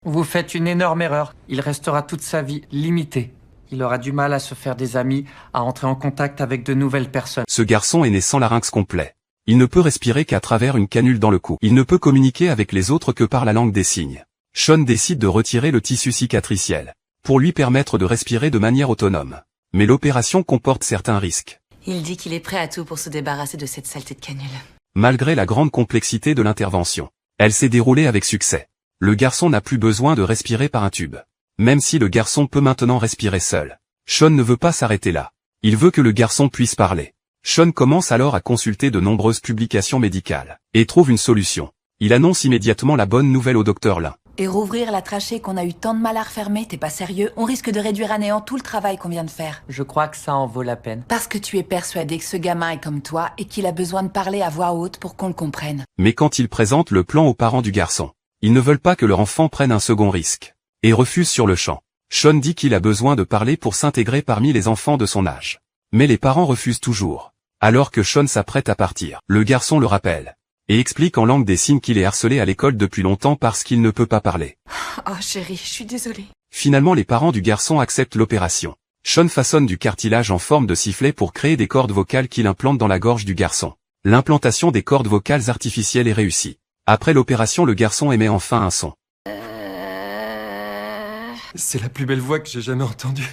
Vous faites une énorme erreur. Il restera toute sa vie limité. Il aura du mal à se faire des amis, à entrer en contact avec de nouvelles personnes. Ce garçon est né sans larynx complet. Il ne peut respirer qu'à travers une canule dans le cou. Il ne peut communiquer avec les autres que par la langue des signes. Sean décide de retirer le tissu cicatriciel, pour lui permettre de respirer de manière autonome. Mais l'opération comporte certains risques. Il dit qu'il est prêt à tout pour se débarrasser de cette saleté de canule. Malgré la grande complexité de l'intervention, elle s'est déroulée avec succès. Le garçon n'a plus besoin de respirer par un tube. Même si le garçon peut maintenant respirer seul, Sean ne veut pas s'arrêter là. Il veut que le garçon puisse parler. Sean commence alors à consulter de nombreuses publications médicales, et trouve une solution. Il annonce immédiatement la bonne nouvelle au docteur Lin. Et rouvrir la trachée qu'on a eu tant de mal à refermer, t'es pas sérieux? On risque de réduire à néant tout le travail qu'on vient de faire. Je crois que ça en vaut la peine. Parce que tu es persuadé que ce gamin est comme toi et qu'il a besoin de parler à voix haute pour qu'on le comprenne. Mais quand il présente le plan aux parents du garçon, ils ne veulent pas que leur enfant prenne un second risque, et refusent sur le champ. Sean dit qu'il a besoin de parler pour s'intégrer parmi les enfants de son âge. Mais les parents refusent toujours. Alors que Sean s'apprête à partir, le garçon le rappelle, et explique en langue des signes qu'il est harcelé à l'école depuis longtemps parce qu'il ne peut pas parler. Oh chérie, je suis désolée. Finalement les parents du garçon acceptent l'opération. Sean façonne du cartilage en forme de sifflet pour créer des cordes vocales qu'il implante dans la gorge du garçon. L'implantation des cordes vocales artificielles est réussie. Après l'opération, le garçon émet enfin un son. C'est la plus belle voix que j'ai jamais entendue.